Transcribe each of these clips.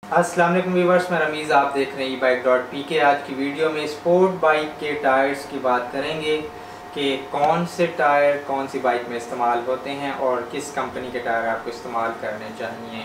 अस्सलाम वालेकुम व्यूअर्स, मैं रमीज़, आप देख रहे हैं e-bike.pk। आज की वीडियो में स्पोर्ट बाइक के टायर्स की बात करेंगे कि कौन से टायर कौन सी बाइक में इस्तेमाल होते हैं और किस कंपनी के टायर आपको इस्तेमाल करने चाहिए।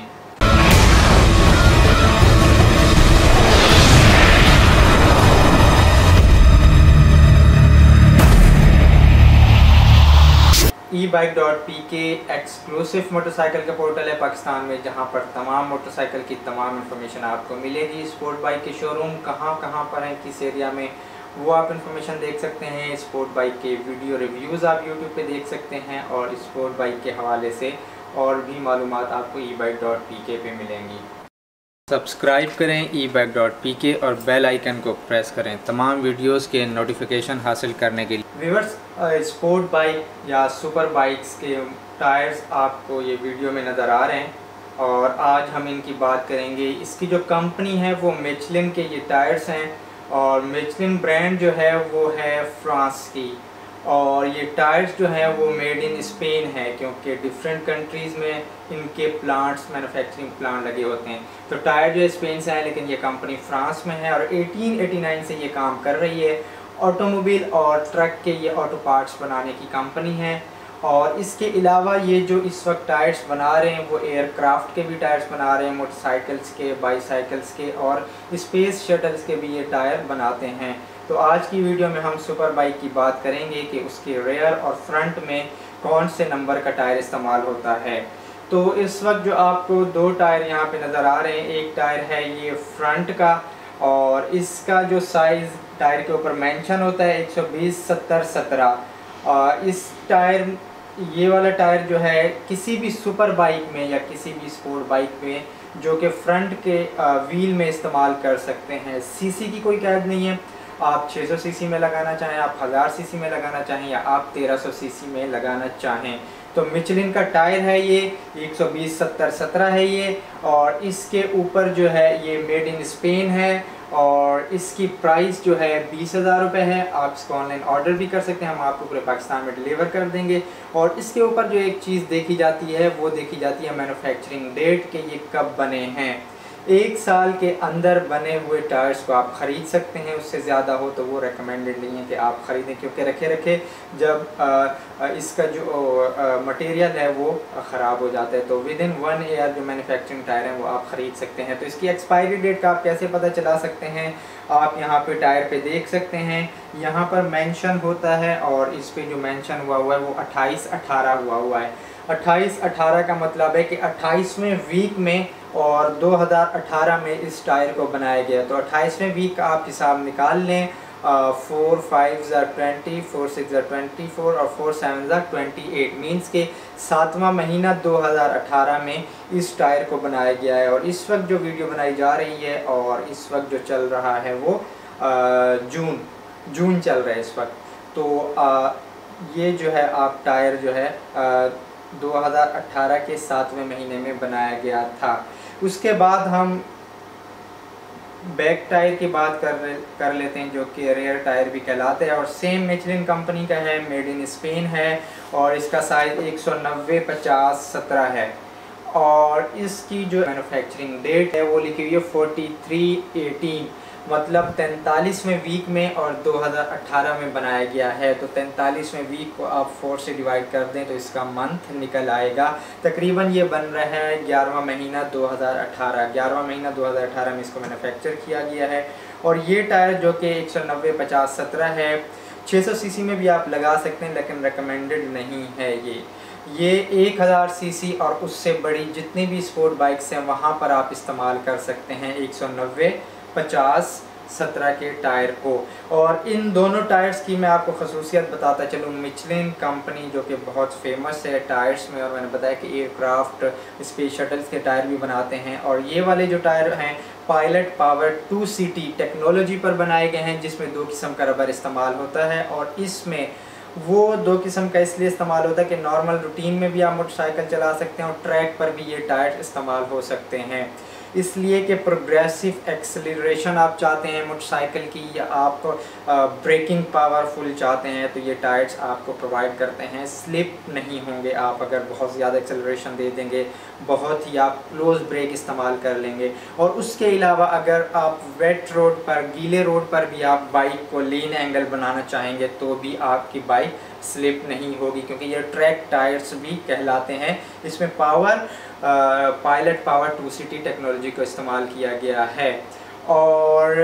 e-bike.pk एक्सक्लूसिव मोटरसाइकिल का पोर्टल है पाकिस्तान में, जहां पर तमाम मोटरसाइकिल की तमाम इन्फॉर्मेशन आपको मिलेगी। स्पोर्ट बाइक के शोरूम कहां पर हैं, किस एरिया में, वो आप इन्फॉर्मेशन देख सकते हैं। स्पोर्ट बाइक के वीडियो रिव्यूज़ आप यूट्यूब पे देख सकते हैं और स्पोर्ट बाइक के हवाले से और भी मालूमात आपको e-bike.pk पे मिलेंगी। सब्सक्राइब करें e-bike.pk और बेल आइकन को प्रेस करें तमाम वीडियोस के नोटिफिकेशन हासिल करने के लिए। व्यूअर्स, स्पोर्ट बाइक या सुपर बाइक्स के टायर्स आपको ये वीडियो में नज़र आ रहे हैं और आज हम इनकी बात करेंगे। इसकी जो कंपनी है वो मिचलिन के ये टायर्स हैं और मिचलिन ब्रांड जो है वो है फ्रांस की, और ये टायर्स जो हैं वो मेड इन स्पेन है, क्योंकि डिफरेंट कंट्रीज़ में इनके प्लांट्स, मैन्युफैक्चरिंग प्लांट लगे होते हैं। तो टायर जो है स्पेन से है, लेकिन ये कंपनी फ्रांस में है और 1889 से ये काम कर रही है। ऑटोमोबाइल और ट्रक के ये ऑटो पार्ट्स बनाने की कंपनी है। और इसके अलावा ये जो इस वक्त टायर्स बना रहे हैं वो एयरक्राफ्ट के भी टायर्स बना रहे हैं, मोटरसाइकिल्स के, बाईसाइकिल्स के और स्पेस शटल्स के भी ये टायर बनाते हैं। तो आज की वीडियो में हम सुपर बाइक की बात करेंगे कि उसके रेयर और फ्रंट में कौन से नंबर का टायर इस्तेमाल होता है। तो इस वक्त जो आपको दो टायर यहाँ पे नज़र आ रहे हैं, एक टायर है ये फ्रंट का और इसका जो साइज़ टायर के ऊपर मेंशन होता है 120/70/17। इस टायर, ये वाला टायर जो है किसी भी सुपर बाइक में या किसी भी स्पोर्ट बाइक में जो कि फ्रंट के व्हील में इस्तेमाल कर सकते हैं। सीसी की कोई कैद नहीं है, आप 600 सीसी में लगाना चाहें, आप 1000 सीसी में लगाना चाहें या आप 1300 सीसी में लगाना चाहें। तो मिचलिन का टायर है ये 120/70/17 है ये, और इसके ऊपर जो है ये मेड इन स्पेन है और इसकी प्राइस जो है 20,000 रुपये है। आप इसको ऑनलाइन ऑर्डर भी कर सकते हैं, हम आपको पूरे पाकिस्तान में डिलीवर कर देंगे। और इसके ऊपर जो एक चीज़ देखी जाती है वो देखी जाती है मैन्युफैक्चरिंग डेट के ये कब बने हैं। 1 साल के अंदर बने हुए टायर्स को आप ख़रीद सकते हैं, उससे ज़्यादा हो तो वो रिकमेंडेड नहीं है कि आप ख़रीदें, क्योंकि रखे जब इसका जो मटेरियल है वो ख़राब हो जाता है। तो विद इन 1 ईयर जो मैन्युफैक्चरिंग टायर हैं वो आप ख़रीद सकते हैं। तो इसकी एक्सपायरी डेट का आप कैसे पता चला सकते हैं, आप यहाँ पे टायर पे देख सकते हैं, यहाँ पर मेंशन होता है और इस पे जो मेंशन हुआ है वो 28/18 हुआ है। 28/18 का मतलब है कि 28वें वीक में और 2018 में इस टायर को बनाया गया। तो 28वें वीक का आप हिसाब निकाल लें। 4 5 20, 4 6 24 और 4 7 28 मीन्स के 7वां महीना 2018 में इस टायर को बनाया गया है। और इस वक्त जो वीडियो बनाई जा रही है और इस वक्त जो चल रहा है वो जून चल रहा है इस वक्त। तो ये जो है आप टायर जो है 2018 के 7वें महीने में बनाया गया था। उसके बाद हम बैक टायर की बात कर लेते हैं, जो कि रेयर टायर भी कहलाते हैं और सेम मिचलिन कंपनी का है, मेड इन स्पेन है और इसका साइज़ 190/50/17 है। और इसकी जो मैन्युफैक्चरिंग डेट है वो लिखी हुई है 43/18, मतलब 43वें वीक में और 2018 में बनाया गया है। तो 43वें वीक को आप 4 से डिवाइड कर दें तो इसका मंथ निकल आएगा। तकरीबन ये बन रहा है 11वां महीना 2018। 11वां महीना 2018 में इसको मैन्युफैक्चर किया गया है। और ये टायर जो कि 190/50/17 है, 600 सीसी में भी आप लगा सकते हैं, लेकिन रिकमेंडेड नहीं है ये 1000 सीसी और उससे बड़ी जितनी भी स्पोर्ट बाइक्स हैं वहाँ पर आप इस्तेमाल कर सकते हैं 190/50/17 के टायर को। और इन दोनों टायर्स की मैं आपको खसूसियत बताता चलूँ। मिचलिन कंपनी जो कि बहुत फेमस है टायर्स में, और मैंने बताया कि एयरक्राफ्ट, स्पेस शटल्स के टायर भी बनाते हैं। और ये वाले जो टायर हैं पायलट पावर 2CT टेक्नोलॉजी पर बनाए गए हैं, जिसमें 2 किस्म का रबर इस्तेमाल होता है। और इसमें वो 2 किस्म का इसलिए इस्तेमाल होता है कि नॉर्मल रूटीन में भी आप मोटरसाइकिल चला सकते हैं और ट्रैक पर भी ये टायर इस्तेमाल हो सकते हैं। इसलिए कि प्रोग्रेसिव एक्सेलरेशन आप चाहते हैं मोटरसाइकिल की, या आप ब्रेकिंग पावरफुल चाहते हैं, तो ये टायर्स आपको प्रोवाइड करते हैं। स्लिप नहीं होंगे आप अगर बहुत ज़्यादा एक्सेलरेशन दे देंगे, बहुत ही आप क्लोज ब्रेक इस्तेमाल कर लेंगे। और उसके अलावा अगर आप वेट रोड पर, गीले रोड पर भी आप बाइक को लीन एंगल बनाना चाहेंगे तो भी आपकी बाइक स्लिप नहीं होगी, क्योंकि ये ट्रैक टायर्स भी कहलाते हैं। इसमें पायलट पावर 2CT टेक्नोलॉजी को इस्तेमाल किया गया है। और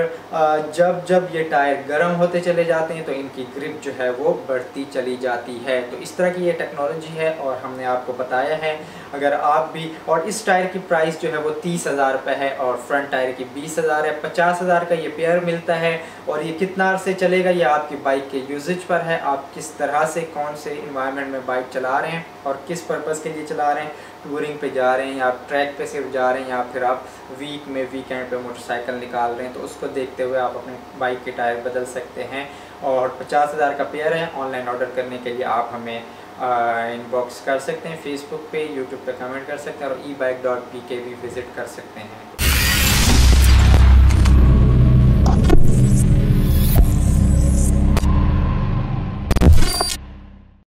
जब जब ये टायर गर्म होते चले जाते हैं तो इनकी ग्रिप जो है वो बढ़ती चली जाती है। तो इस तरह की ये टेक्नोलॉजी है और हमने आपको बताया है। अगर आप भी, और इस टायर की प्राइस जो है वो 30,000 रुपये है और फ्रंट टायर की 20,000 है। 50,000 का ये पेयर मिलता है। और ये कितना अर्से चलेगा ये आपकी बाइक के यूजेज पर है, आप किस तरह से, कौन से इन्वायरमेंट में बाइक चला रहे हैं और किस पर्पज़ के लिए चला रहे हैं। टूरिंग पे जा रहे हैं, या आप ट्रैक पे सिर्फ जा रहे हैं, या फिर आप वीकेंड पे मोटरसाइकिल निकाल रहे हैं, तो उसको देखते हुए आप अपने बाइक के टायर बदल सकते हैं। और 50,000 का पेयर है। ऑनलाइन ऑर्डर करने के लिए आप हमें इनबॉक्स कर सकते हैं, फेसबुक पे, यूट्यूब पे कमेंट कर सकते हैं और ebike.pk भी विज़िट कर सकते हैं।